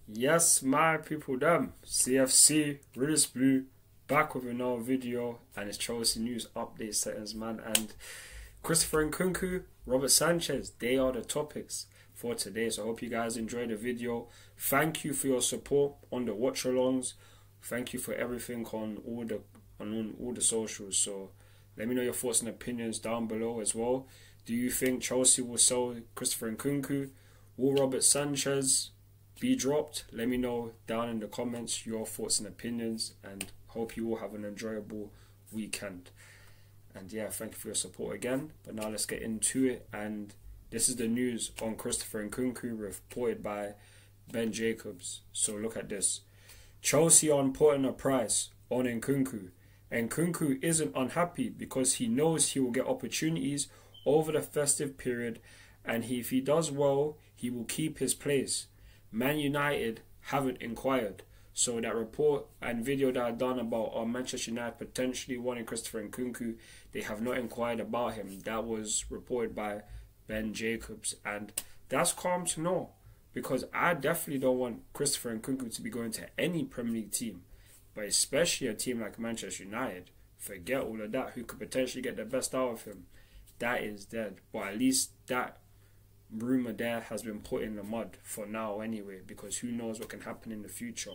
Yes, my people, them CFC, Riddles Blue, back with another video, and it's Chelsea news update settings, man. And Christopher Nkunku, Robert Sanchez, they are the topics for today. So I hope you guys enjoyed the video. Thank you for your support on the watch alongs. Thank you for everything on all the socials. So let me know your thoughts and opinions down below as well. Do you think Chelsea will sell Christopher Nkunku? Will Robert Sanchez be dropped? Let me know down in the comments your thoughts and opinions, and hope you all have an enjoyable weekend. And yeah, thank you for your support again. But now let's get into it. And this is the news on Christopher Nkunku reported by Ben Jacobs. So look at this. Chelsea are putting a price on Nkunku. Nkunku isn't unhappy because he knows he will get opportunities over the festive period, and if he does well, he will keep his place. Man United haven't inquired. So that report and video that I've done about Manchester United potentially wanting Christopher Nkunku, they have not inquired about him. That was reported by Ben Jacobs, and that's calm to know, because I definitely don't want Christopher Nkunku to be going to any Premier League team, but especially a team like Manchester United. Forget all of that, who could potentially get the best out of him. That is dead. But at least that rumour there has been put in the mud for now anyway, because who knows what can happen in the future.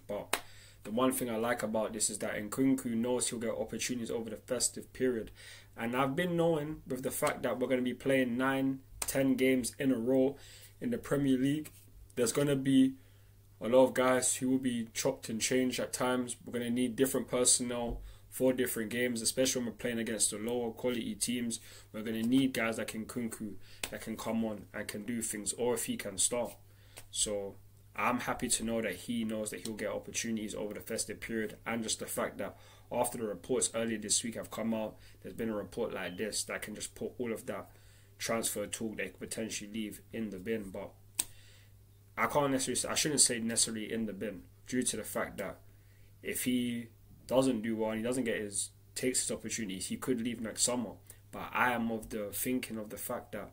But the one thing I like about this is that Nkunku knows he'll get opportunities over the festive period. And I've been knowing, with the fact that we're going to be playing 9-10 games in a row in the Premier League, there's going to be a lot of guys who will be chopped and changed at times. We're going to need different personnel for different games, especially when we're playing against the lower quality teams. We're going to need guys like Nkunku that can come on and can do things, or if he can start. So I'm happy to know that he knows that he'll get opportunities over the festive period, and just the fact that after the reports earlier this week have come out, there's been a report like this that can just put all of that transfer talk they could potentially leave in the bin. But I shouldn't say necessarily in the bin, due to the fact that if he doesn't do well and he doesn't takes his opportunities, he could leave next summer. But I am of the thinking of the fact that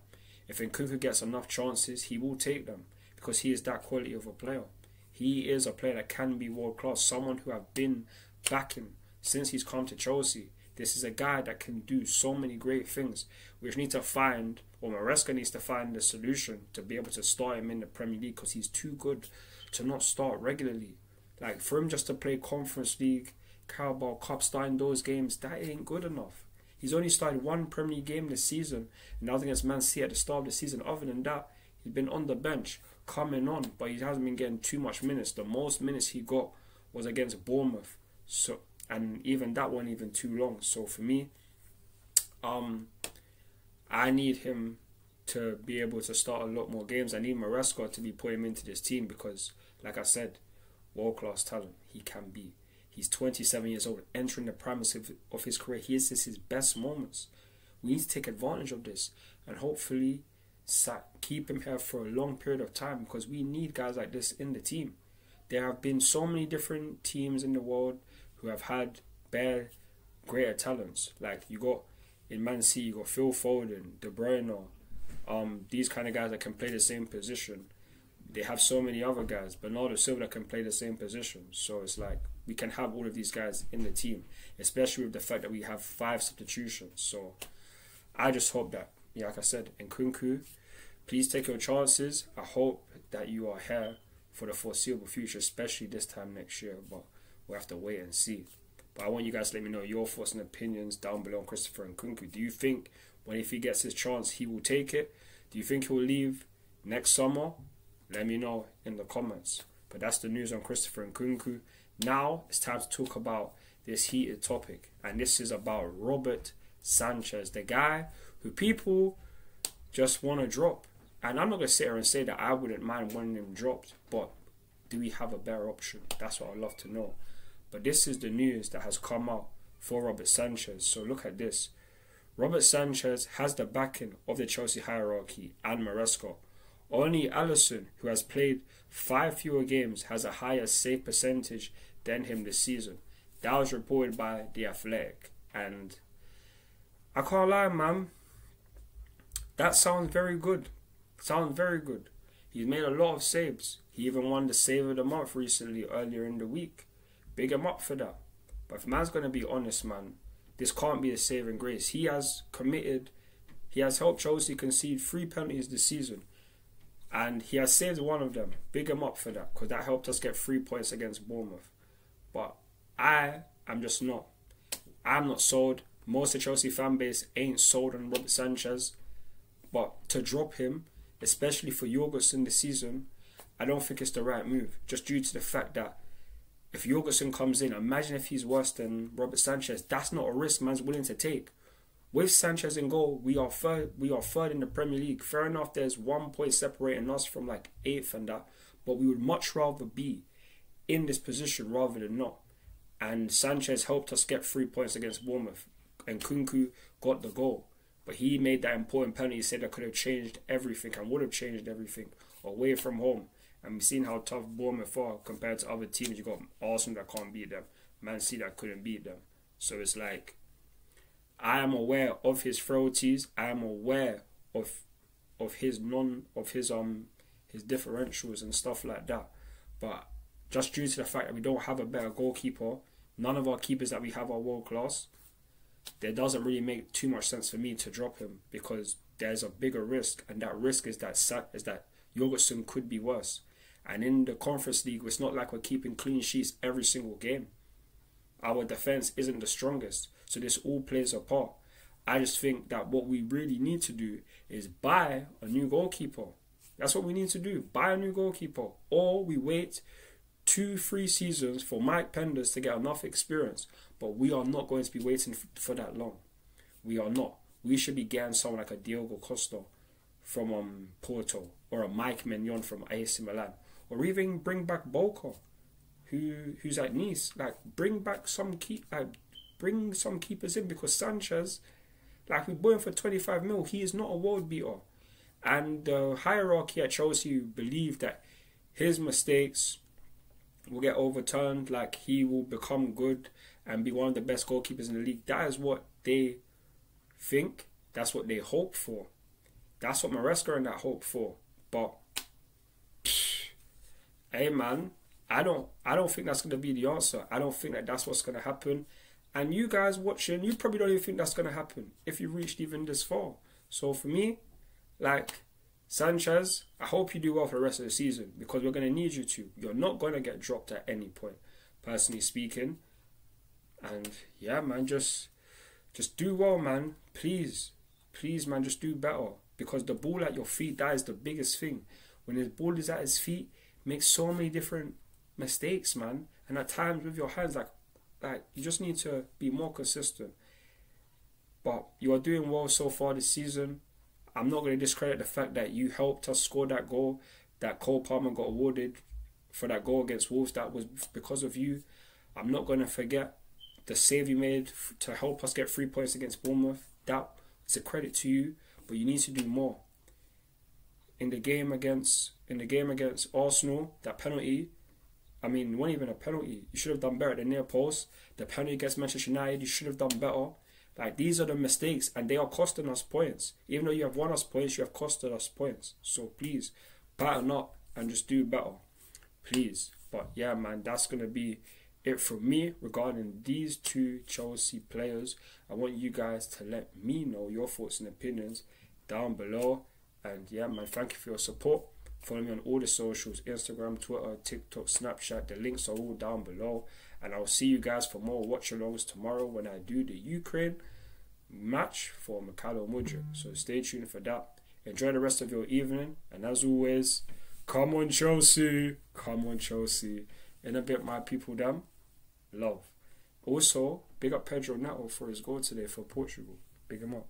if Nkunku gets enough chances, he will take them, because he is that quality of a player. He is a player that can be world class, someone who I've been backing since he's come to Chelsea. This is a guy that can do so many great things. We just need to find, or Maresca needs to find the solution to be able to start him in the Premier League, because he's too good to not start regularly. Like, for him just to play Conference League, Carabao Cup, starting those games, that ain't good enough. He's only started one Premier League game this season, and that was against Man City at the start of the season. Other than that, he's been on the bench, coming on, but he hasn't been getting too much minutes. The most minutes he got was against Bournemouth, so, and even that wasn't even too long. So for me, I need him to be able to start a lot more games. I need Maresca to be putting him into this team, because, like I said, world-class talent he can be. He's 27 years old, entering the prime of his career. This is his best moments. We need to take advantage of this and hopefully keep him here for a long period of time, because we need guys like this in the team. There have been so many different teams in the world who have had greater talents. Like, you got in Man City, you got Phil Foden, De Bruyne, these kind of guys that can play the same position. They have so many other guys, Bernardo Silva, that can play the same position. So it's like, we can have all of these guys in the team, especially with the fact that we have 5 substitutions. So I just hope that, yeah, like I said, Nkunku, please take your chances. I hope that you are here for the foreseeable future, especially this time next year. But we'll have to wait and see. But I want you guys to let me know your thoughts and opinions down below on Christopher Nkunku. Do you think if he gets his chance, he will take it? Do you think he'll leave next summer? Let me know in the comments. But that's the news on Christopher Nkunku. Now it's time to talk about this heated topic, and this is about Robert Sanchez, the guy who people just want to drop. And I'm not going to sit here and say that I wouldn't mind wanting him dropped, but do we have a better option? That's what I'd love to know. But this is the news that has come out for Robert Sanchez. So look at this. Robert Sanchez has the backing of the Chelsea hierarchy and Maresca. Only Alisson, who has played 5 fewer games, has a higher save percentage than him this season. That was reported by The Athletic. And I can't lie, man. That sounds very good. Sounds very good. He's made a lot of saves. He even won the Save of the Month recently, earlier in the week. Big him up for that. But if man's going to be honest, man, this can't be a saving grace. He has helped Chelsea concede 3 penalties this season. And he has saved one of them. Big him up for that, because that helped us get 3 points against Bournemouth. But I'm not sold. Most of the Chelsea fan base ain't sold on Robert Sanchez. But to drop him, especially for Jorgensen this season, I don't think it's the right move. Just due to the fact that if Jorgensen comes in, imagine if he's worse than Robert Sanchez. That's not a risk man's willing to take. With Sanchez in goal, we are third in the Premier League. Fair enough, there's 1 point separating us from like 8th and that. But we would much rather be in this position rather than not. And Sanchez helped us get 3 points against Bournemouth. And Nkunku got the goal. But he made that important penalty. He said that could have changed everything and would have changed everything away from home. And we've seen how tough Bournemouth are compared to other teams. You got Arsenal that can't beat them, Man City that couldn't beat them. So it's like, I am aware of his frailties. I am aware of his differentials and stuff like that. But just due to the fact that we don't have a better goalkeeper, none of our keepers that we have are world class. There doesn't really make too much sense for me to drop him, because there's a bigger risk, and that risk is that Jorgensen could be worse. And in the Conference League, it's not like we're keeping clean sheets every single game. Our defence isn't the strongest, so this all plays a part. I just think that what we really need to do is buy a new goalkeeper. That's what we need to do, buy a new goalkeeper. Or we wait 2-3 seasons for Mike Penders to get enough experience. But we are not going to be waiting for that long. We are not. We should be getting someone like a Diogo Costa from Porto, or a Mike Mignon from AC Milan, or even bring back Boca, who's at Nice. Like, bring some keepers in, because Sanchez, like, we bought him for 25 mil. He is not a world beater, and the hierarchy at Chelsea believe that his mistakes will get overturned, like he will become good and be one of the best goalkeepers in the league. That is what they think. That's what they hope for. That's what Maresca and that hope for. But hey man, I don't think that's gonna be the answer. I don't think that that's what's gonna happen. And you guys watching, you probably don't even think that's gonna happen if you reached even this far. So for me, like, Sanchez, I hope you do well for the rest of the season, because we're gonna need you to. You're not gonna get dropped at any point, personally speaking. And yeah, man, just do well, man. Please, man, just do better. Because the ball at your feet, that is the biggest thing. When his ball is at his feet, makes so many different mistakes, man. And at times with your hands, like you just need to be more consistent. But you are doing well so far this season. I'm not going to discredit the fact that you helped us score that goal, that Cole Palmer got awarded for that goal against Wolves. That was because of you. I'm not going to forget the save you made to help us get 3 points against Bournemouth. That is a credit to you, but you need to do more. In the game against Arsenal, that penalty, I mean, it wasn't even a penalty. You should have done better at the near post. The penalty against Manchester United, you should have done better. Like, these are the mistakes, and they are costing us points. Even though you have won us points, you have costed us points. So please, pattern up and just do better, please. But yeah, man, that's gonna be it from me regarding these 2 Chelsea players. I want you guys to let me know your thoughts and opinions down below. And yeah, man, thank you for your support. Follow me on all the socials: Instagram, Twitter, TikTok, Snapchat. The links are all down below. And I'll see you guys for more watch-alongs tomorrow when I do the Ukraine match for Mikhailo Mudryk. So stay tuned for that. Enjoy the rest of your evening. And as always, come on Chelsea. Come on Chelsea. In a bit, my people, damn. Love. Also, big up Pedro Neto for his goal today for Portugal. Big him up.